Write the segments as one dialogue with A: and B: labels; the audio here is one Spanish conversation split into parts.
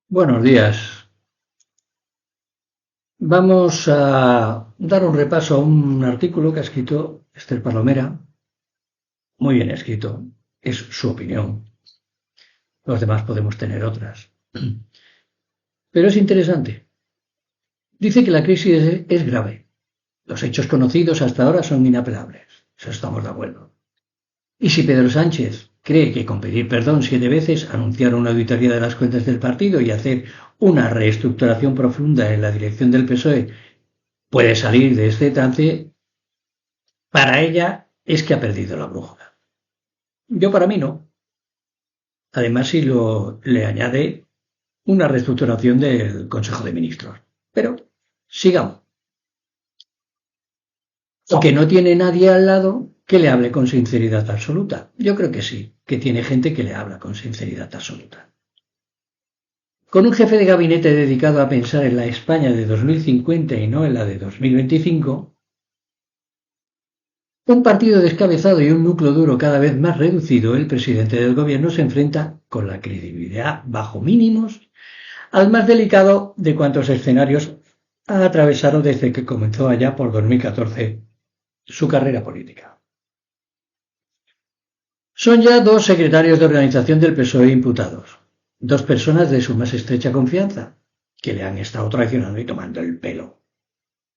A: Buenos días. Vamos a dar un repaso a un artículo que ha escrito Esther Palomera, muy bien escrito, es su opinión. Los demás podemos tener otras. Pero es interesante. Dice que la crisis es grave. Los hechos conocidos hasta ahora son inapelables. Eso estamos de acuerdo. Y si Pedro Sánchez cree que con pedir perdón 7 veces, anunciar una auditoría de las cuentas del partido y hacer una reestructuración profunda en la dirección del PSOE puede salir de este trance, para ella es que ha perdido la brújula. Yo para mí no. Además, si le añade una reestructuración del Consejo de Ministros. Pero sigamos. O que no tiene nadie al lado que le hable con sinceridad absoluta. Yo creo que sí, que tiene gente que le habla con sinceridad absoluta. Con un jefe de gabinete dedicado a pensar en la España de 2050 y no en la de 2025, un partido descabezado y un núcleo duro cada vez más reducido, el presidente del gobierno se enfrenta, con la credibilidad bajo mínimos, al más delicado de cuantos escenarios ha atravesado desde que comenzó allá por 2014 su carrera política. Son ya dos secretarios de organización del PSOE imputados, dos personas de su más estrecha confianza, que le han estado traicionando y tomando el pelo,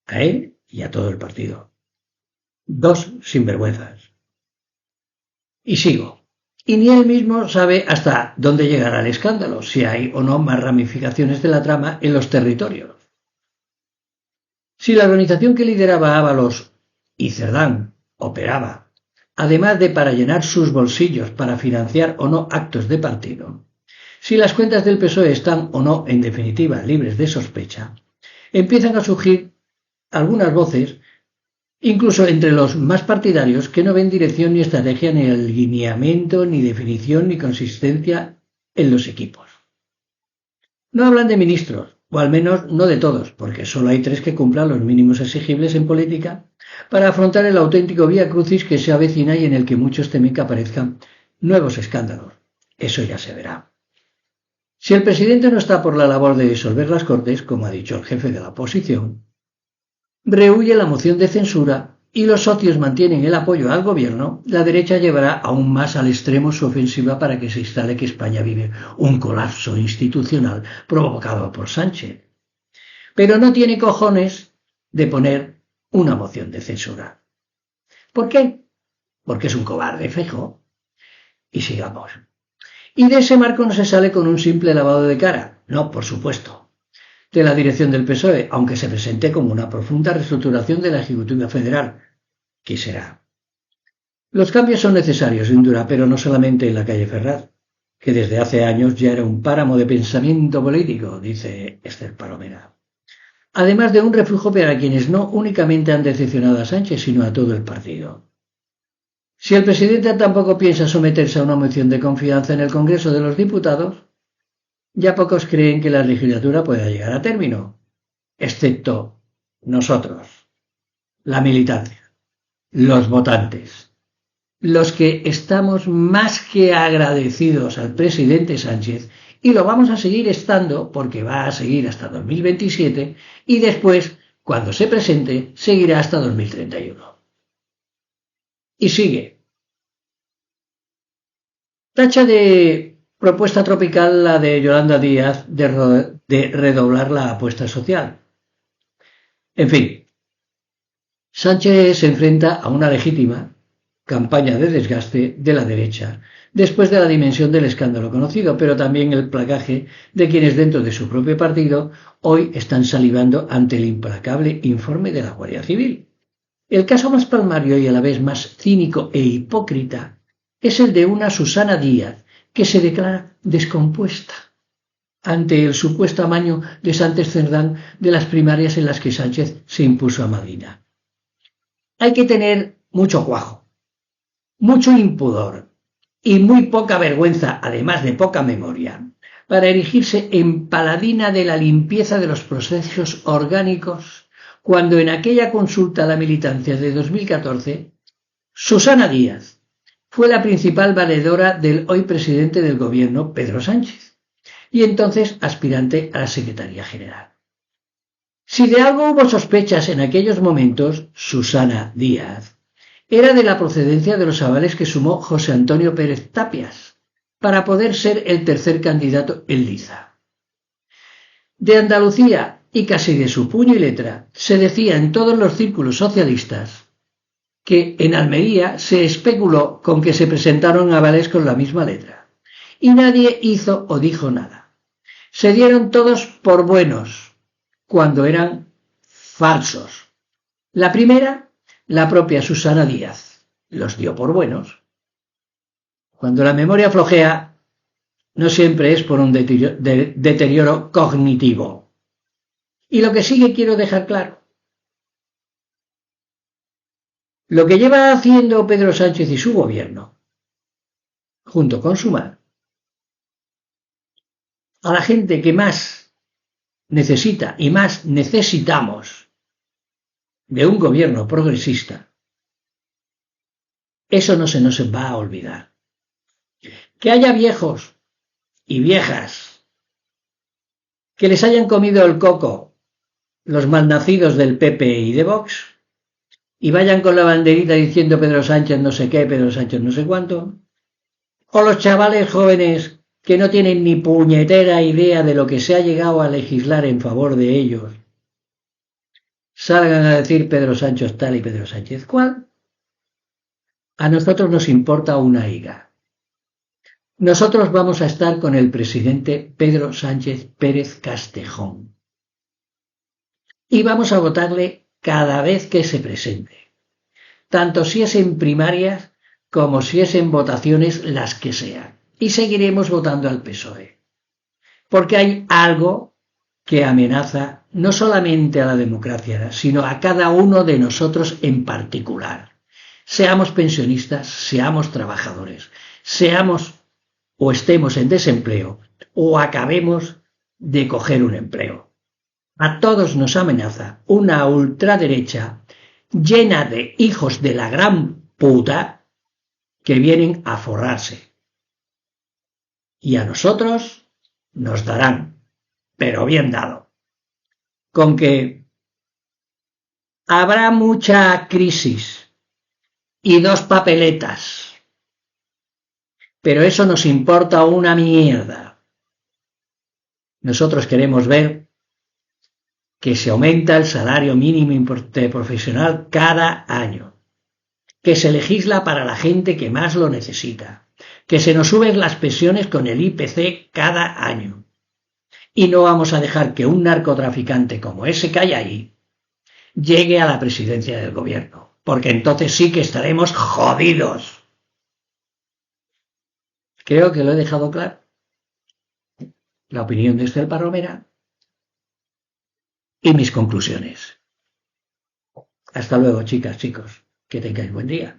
A: a él y a todo el partido. Dos sinvergüenzas. Y sigo. Y ni él mismo sabe hasta dónde llegará el escándalo, si hay o no más ramificaciones de la trama en los territorios. Si la organización que lideraba Ábalos y Cerdán operaba, además de para llenar sus bolsillos para financiar o no actos de partido, si las cuentas del PSOE están o no, en definitiva, libres de sospecha, empiezan a surgir algunas voces, incluso entre los más partidarios, que no ven dirección ni estrategia, ni alineamiento, ni definición, ni consistencia en los equipos. No hablan de ministros, o al menos no de todos, porque solo hay 3 que cumplan los mínimos exigibles en política para afrontar el auténtico vía crucis que se avecina y en el que muchos temen que aparezcan nuevos escándalos. Eso ya se verá. Si el presidente no está por la labor de disolver las Cortes, como ha dicho el jefe de la oposición, rehúye la moción de censura y los socios mantienen el apoyo al gobierno, la derecha llevará aún más al extremo su ofensiva para que se instale que España vive un colapso institucional provocado por Sánchez. Pero no tiene cojones de poner una moción de censura. ¿Por qué? Porque es un cobarde, Feijóo. Y sigamos. Y de ese marco no se sale con un simple lavado de cara. No, por supuesto. De la dirección del PSOE, aunque se presente como una profunda reestructuración de la Ejecutiva Federal. ¿Qué será? Los cambios son necesarios, sin duda, pero no solamente en la calle Ferraz, que desde hace años ya era un páramo de pensamiento político, dice Esther Palomera. Además de un refugio para quienes no únicamente han decepcionado a Sánchez, sino a todo el partido. Si el presidente tampoco piensa someterse a una moción de confianza en el Congreso de los Diputados, ya pocos creen que la legislatura pueda llegar a término, excepto nosotros, la militancia, los votantes, los que estamos más que agradecidos al presidente Sánchez y lo vamos a seguir estando porque va a seguir hasta 2027 y después, cuando se presente, seguirá hasta 2031. Y sigue. Tacha de propuesta tropical la de Yolanda Díaz de redoblar la apuesta social. En fin, Sánchez se enfrenta a una legítima campaña de desgaste de la derecha, después de la dimensión del escándalo conocido, pero también el placaje de quienes dentro de su propio partido hoy están salivando ante el implacable informe de la Guardia Civil. El caso más palmario y a la vez más cínico e hipócrita es el de una Susana Díaz que se declara descompuesta ante el supuesto amaño de Sánchez Cerdán de las primarias en las que Sánchez se impuso a Madina. Hay que tener mucho cuajo, mucho impudor y muy poca vergüenza, además de poca memoria, para erigirse en paladina de la limpieza de los procesos orgánicos cuando en aquella consulta a la militancia de 2014, Susana Díaz fue la principal valedora del hoy presidente del gobierno, Pedro Sánchez, y entonces aspirante a la Secretaría General. Si de algo hubo sospechas en aquellos momentos, Susana Díaz era de la procedencia de los avales que sumó José Antonio Pérez Tapias para poder ser el tercer candidato en liza. De Andalucía y casi de su puño y letra se decía en todos los círculos socialistas que en Almería se especuló con que se presentaron avales con la misma letra y nadie hizo o dijo nada. Se dieron todos por buenos cuando eran falsos. La primera, la propia Susana Díaz, los dio por buenos. Cuando la memoria flojea, no siempre es por un deterioro cognitivo. Y lo que sigue quiero dejar claro. Lo que lleva haciendo Pedro Sánchez y su gobierno, junto con Sumar, a la gente que más necesita y más necesitamos de un gobierno progresista, eso no se nos va a olvidar. Que haya viejos y viejas que les hayan comido el coco los malnacidos del PP y de Vox y vayan con la banderita diciendo Pedro Sánchez no sé qué, Pedro Sánchez no sé cuánto, o los chavales jóvenes que no tienen ni puñetera idea de lo que se ha llegado a legislar en favor de ellos, salgan a decir Pedro Sánchez tal y Pedro Sánchez cual, a nosotros nos importa una higa. Nosotros vamos a estar con el presidente Pedro Sánchez Pérez Castejón y vamos a votarle cada vez que se presente, tanto si es en primarias como si es en votaciones las que sean, y seguiremos votando al PSOE, porque hay algo que amenaza no solamente a la democracia, sino a cada uno de nosotros en particular. Seamos pensionistas, seamos trabajadores, seamos o estemos en desempleo o acabemos de coger un empleo. A todos nos amenaza una ultraderecha llena de hijos de la gran puta que vienen a forrarse. Y a nosotros nos darán, pero bien dado, con que habrá mucha crisis y dos papeletas, pero eso nos importa una mierda. Nosotros queremos ver que se aumenta el salario mínimo interprofesional cada año, que se legisla para la gente que más lo necesita, que se nos suben las pensiones con el IPC cada año. Y no vamos a dejar que un narcotraficante como ese que hay ahí llegue a la presidencia del gobierno, porque entonces sí que estaremos jodidos. Creo que lo he dejado claro. La opinión de Estel Parromera y mis conclusiones. Hasta luego, chicas, chicos. Que tengáis buen día.